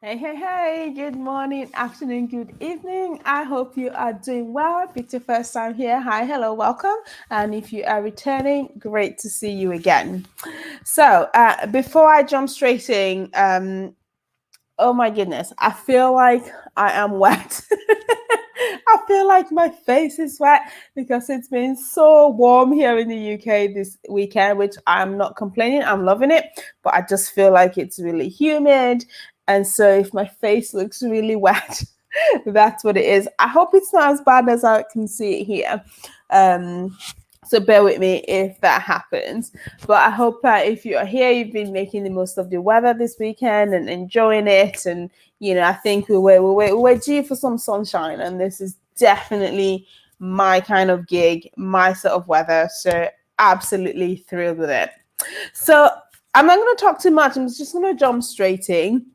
Hey, hey, hey, good morning, afternoon, good evening. I hope you are doing well. If it's your first time here, hi, hello, welcome. And if you are returning, great to see you again. So, before I jump straight in, oh my goodness, I feel like I am wet. I feel like my face is wet because it's been so warm here in the UK this weekend, which I'm not complaining. I'm loving it, but I just feel like it's really humid. And so if my face looks really wet, that's what it is. I hope it's not as bad as I can see it here. Um, so bear with me if that happens. But I hope that if you are here, you've been making the most of the weather this weekend and enjoying it. And I think we're due for some sunshine, and this is definitely my kind of gig, my sort of weather. So absolutely thrilled with it. So I'm not going to talk too much. I'm just going to jump straight in.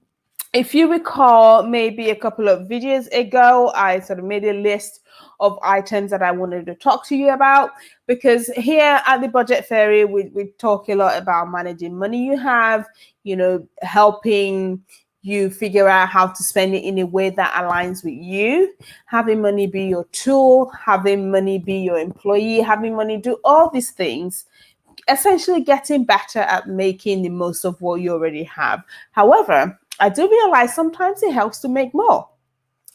If you recall, maybe a couple of videos ago, I sort of made a list of items that I wanted to talk to you about, because here at the Budget Fairy, we talk a lot about managing money you have, helping you figure out how to spend it in a way that aligns with you, having money be your tool, having money be your employee, having money do all these things, essentially getting better at making the most of what you already have. However, I do realize sometimes it helps to make more.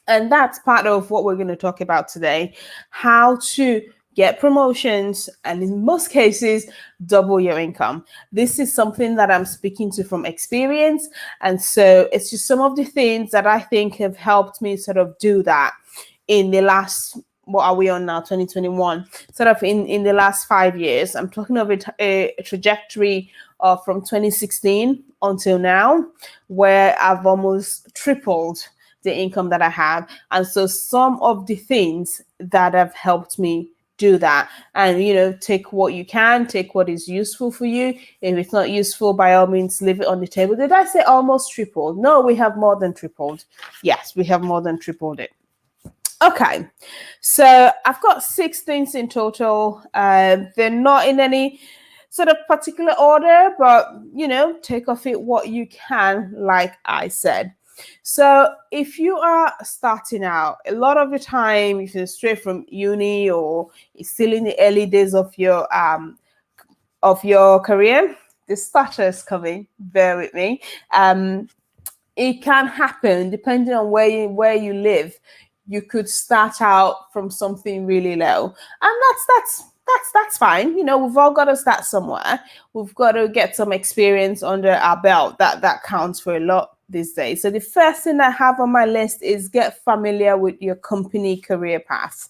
And that's part of what we're going to talk about today, how to get promotions and in most cases double your income. This is something that I'm speaking to from experience, and so it's just some of the things that I think have helped me sort of do that in the last, what are we on now, 2021, sort of in the last 5 years. I'm talking of a trajectory of from 2016 until now, where I've almost tripled the income that I have. And so some of the things that have helped me do that, and take what you can, take what is useful for you. If it's not useful, by all means leave it on the table. Did I say almost tripled? No, we have more than tripled. Yes, we have more than tripled it. Okay, so I've got 6 things in total. They're not in any sort of particular order, but take off it what you can, like I said. So if you are starting out, a lot of the time, if you're straight from uni or you're still in the early days of your career, the starter is coming. Bear with me. It can happen depending on where you live. You could start out from something really low, and that's fine. We've all got to start somewhere. We've got to get some experience under our belt. That counts for a lot these days. So the first thing I have on my list is get familiar with your company career path.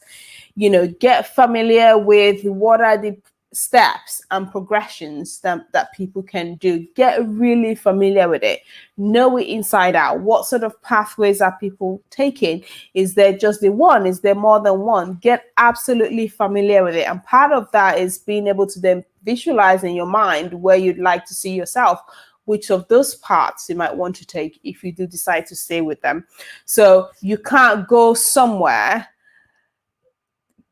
Get familiar with what are the steps and progressions that people can do. Get really familiar with it. Know it inside out. What sort of pathways are people taking? Is there just the one? Is there more than one? Get absolutely familiar with it. And part of that is being able to then visualize in your mind where you'd like to see yourself, which of those parts you might want to take if you do decide to stay with them. So you can't go somewhere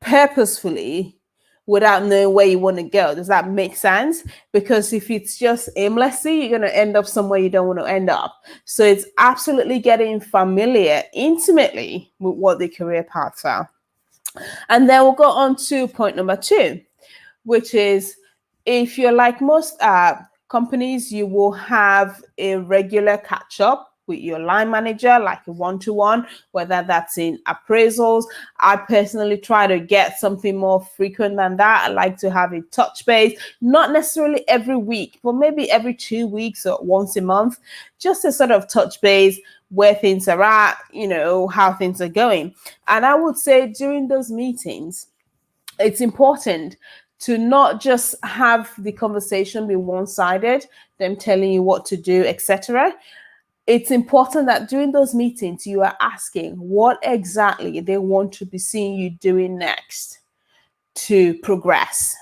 purposefully without knowing where you want to go. Does that make sense? Because if it's just aimlessly, you're going to end up somewhere you don't want to end up. So it's absolutely getting familiar intimately with what the career paths are. And then we'll go on to point number 2, which is, if you're like most companies, you will have a regular catch up with your line manager, like a one-to-one, whether that's in appraisals. I personally try to get something more frequent than that. I like to have a touch base, not necessarily every week, but maybe every 2 weeks or once a month, just a sort of touch base where things are at, how things are going. And I would say during those meetings, it's important to not just have the conversation be one-sided, them telling you what to do, etc. It's important that during those meetings you are asking what exactly they want to be seeing you doing next to progress.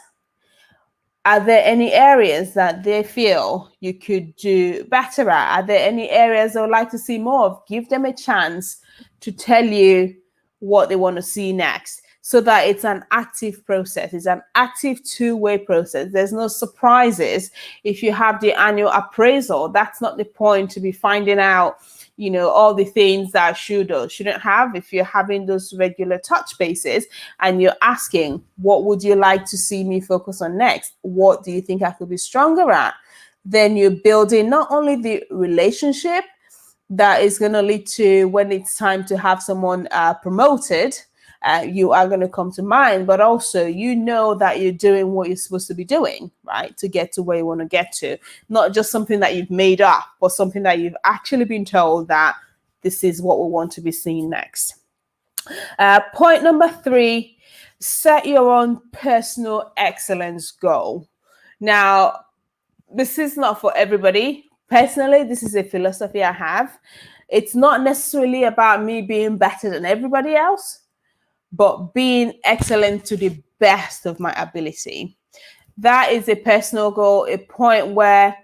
Are there any areas that they feel you could do better at? Are there any areas they would like to see more of? Give them a chance to tell you what they want to see next. so that it's an active process. It's an active two-way process. There's no surprises. If you have the annual appraisal, that's not the point to be finding out, all the things that should or shouldn't have. If you're having those regular touch bases and you're asking, what would you like to see me focus on next? What do you think I could be stronger at? Then you're building not only the relationship that is going to lead to when it's time to have someone promoted, you are going to come to mind, but also that you're doing what you're supposed to be doing, right, to get to where you want to get to. Not just something that you've made up, but something that you've actually been told that this is what we want to be seeing next. Point number 3, set your own personal excellence goal. Now, this is not for everybody. Personally, this is a philosophy I have. It's not necessarily about me being better than everybody else, but being excellent to the best of my ability. That is a personal goal, a point where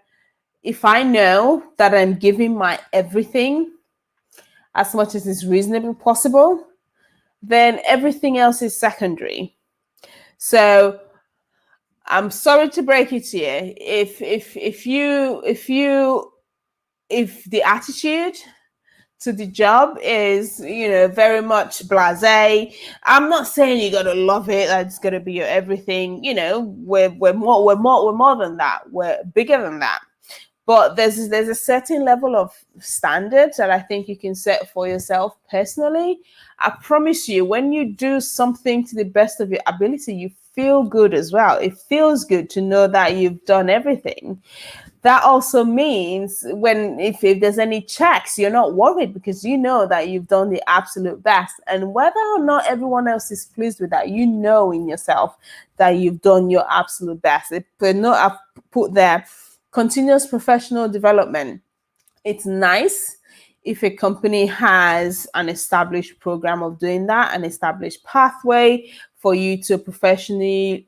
if I know that I'm giving my everything as much as is reasonably possible, then everything else is secondary. So I'm sorry to break it to you. If the attitude to the job is, very much blasé, I'm not saying you gotta love it. That's gonna be your everything. We're more than that. We're bigger than that. But there's a certain level of standards that I think you can set for yourself personally. I promise you, when you do something to the best of your ability, you feel good as well. It feels good to know that you've done everything. That also means if there's any checks, you're not worried because you know that you've done the absolute best. And whether or not everyone else is pleased with that, in yourself that you've done your absolute best. I've put there continuous professional development. It's nice if a company has an established program of doing that, an established pathway for you to professionally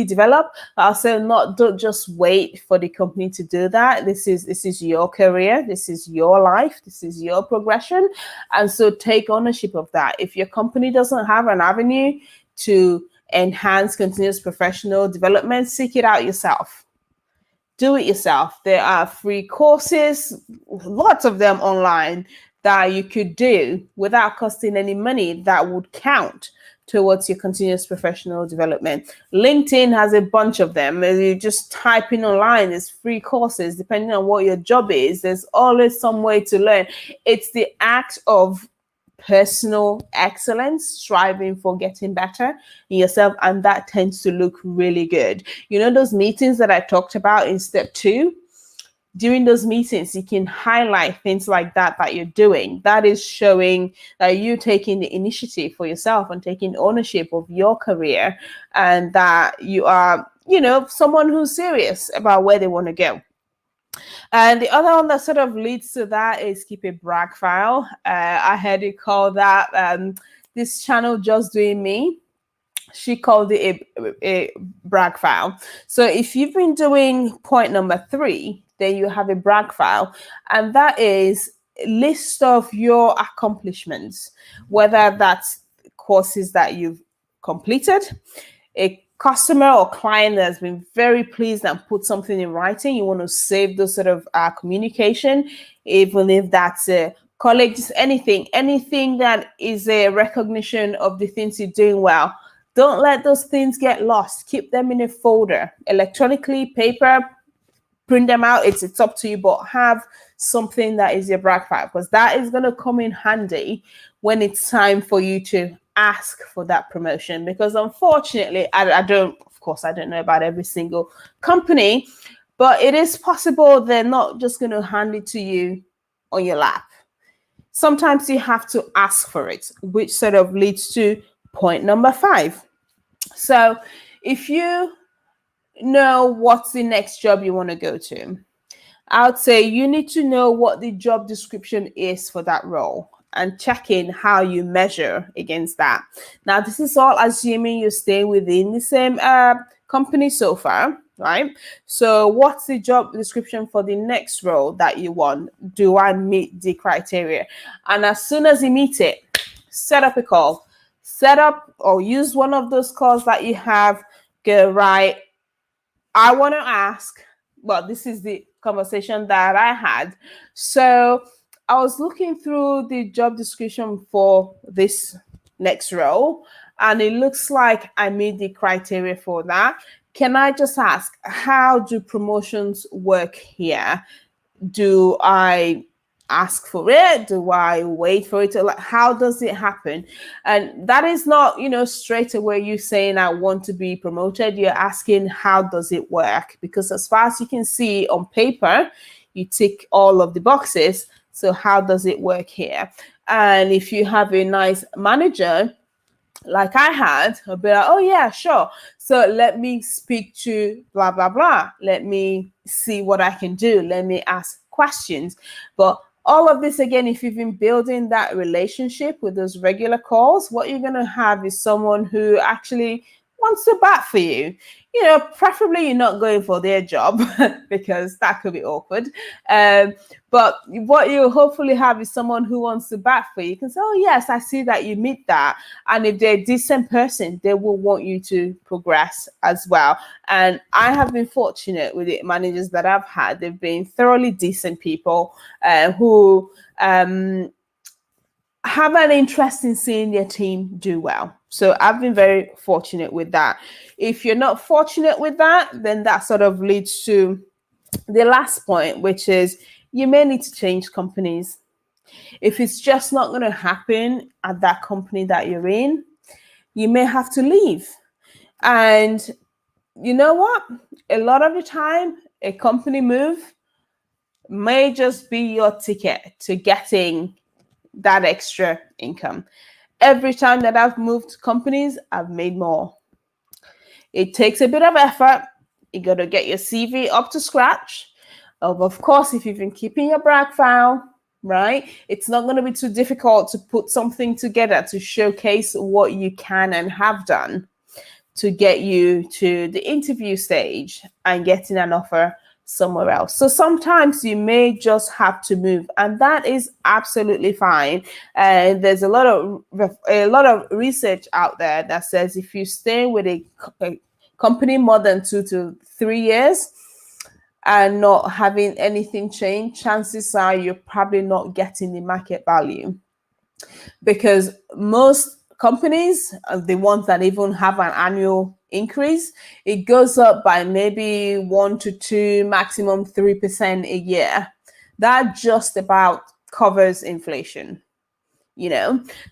develop. Also, don't just wait for the company to do that. This is your career, this is your life, this is your progression, and so take ownership of that. If your company doesn't have an avenue to enhance continuous professional development, seek it out yourself. Do it yourself. There are free courses, lots of them online, that you could do without costing any money that would count towards your continuous professional development. LinkedIn has a bunch of them. You just type in online, there's free courses. Depending on what your job is, there's always some way to learn. It's the act of personal excellence, striving for getting better in yourself, and that tends to look really good. Those meetings that I talked about in step 2, during those meetings you can highlight things like that you're doing. That is showing that you're taking the initiative for yourself and taking ownership of your career, and that you are someone who's serious about where they want to go. And the other one that sort of leads to that is keep a brag file. I heard it called that, this channel Just Doing Me, she called it a brag file. So if you've been doing point number 3, then you have a brag file, and that is a list of your accomplishments, whether that's courses that you've completed, a customer or client that has been very pleased and put something in writing. You want to save those sort of communication, even if that's a colleague, just anything that is a recognition of the things you're doing well. Don't let those things get lost. Keep them in a folder, electronically, paper, print them out. It's up to you, but have something that is your brag file, because that is going to come in handy when it's time for you to ask for that promotion. Because unfortunately, I don't know about every single company, but it is possible they're not just going to hand it to you on your lap. Sometimes you have to ask for it, which sort of leads to point number 5. So if you know what's the next job you want to go to, I would say you need to know what the job description is for that role and check in how you measure against that. Now, this is all assuming you stay within the same company so far, right? So what's the job description for the next role that you want? Do I meet the criteria? And as soon as you meet it, set up a call. set up or use one of those calls that you have. Go, right, I want to ask, well, this is the conversation that I had. So I was looking through the job description for this next role, and it looks like I meet the criteria for that. Can I just ask, how do promotions work here? Do I ask for it? Do I wait for it to, like, how does it happen? And that is not, straight away you saying I want to be promoted. You're asking, how does it work? Because as far as you can see on paper, you tick all of the boxes. So how does it work here? And if you have a nice manager like I had, I'll be like, oh yeah, sure. So let me speak to blah, blah, blah. Let me see what I can do. Let me ask questions. But all of this, again, if you've been building that relationship with those regular calls, what you're going to have is someone who actually wants to bat for you. Preferably you're not going for their job because that could be awkward. But what you hopefully have is someone who wants to bat for you. You can say, oh, yes, I see that you meet that. And if they're a decent person, they will want you to progress as well. And I have been fortunate with the managers that I've had. They've been thoroughly decent people who have an interest in seeing their team do well. So I've been very fortunate with that. If you're not fortunate with that, then that sort of leads to the last point, which is you may need to change companies. If it's just not going to happen at that company that you're in, you may have to leave. And you know what? A lot of the time, a company move may just be your ticket to getting that extra income. Every time that I've moved companies, I've made more. It takes a bit of effort. You got to get your CV up to scratch. Of course, if you've been keeping your brag file, right, it's not going to be too difficult to put something together to showcase what you can and have done to get you to the interview stage and getting an offer somewhere else. So sometimes you may just have to move, and that is absolutely fine. And there's a lot of research out there that says if you stay with a company more than 2 to 3 years and not having anything change, chances are you're probably not getting the market value, because most companies, the ones that even have an annual increase, it goes up by maybe 1 to 2, maximum 3% a year. That just about covers inflation,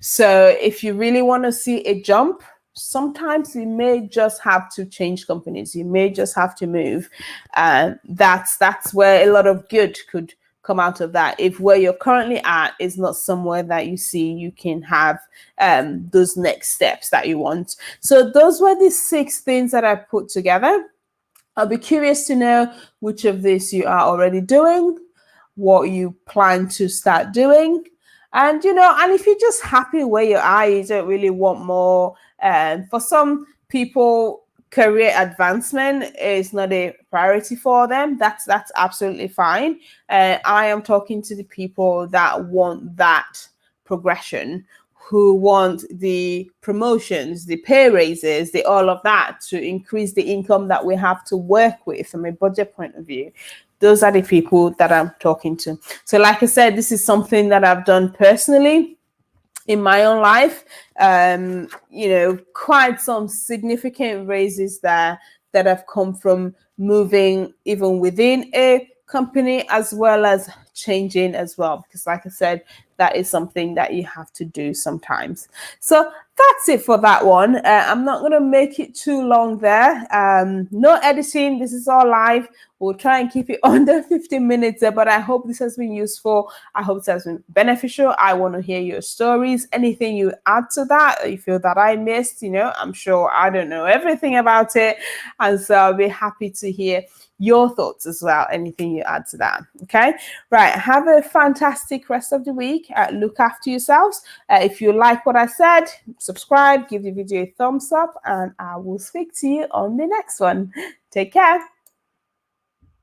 So if you really want to see a jump, sometimes you may just have to change companies. You may just have to move. That's where a lot of good could come out of that. If where you're currently at is not somewhere that you see you can have those next steps that you want. So those were the 6 things that I put together. I'll be curious to know which of these you are already doing, what you plan to start doing. And, and if you're just happy where you are, you don't really want more. For some people, career advancement is not a priority for them. That's absolutely fine. I am talking to the people that want that progression, who want the promotions, the pay raises, the all of that to increase the income that we have to work with from a budget point of view. Those are the people that I'm talking to. So like I said, this is something that I've done personally in my own life. Quite some significant raises there that have come from moving even within a company, as well as changing as well, because like I said, that is something that you have to do sometimes. So that's it for that one. I'm not going to make it too long there. No editing. This is all live. We'll try and keep it under 15 minutes there, but I hope this has been useful. I hope it has been beneficial. I want to hear your stories. Anything you add to that, you feel that I missed, I'm sure I don't know everything about it. And so I'll be happy to hear your thoughts as well, anything you add to that. Okay, right, have a fantastic rest of the week. Look after yourselves. If you like what I said, subscribe, give the video a thumbs up, and I will speak to you on the next one. Take care.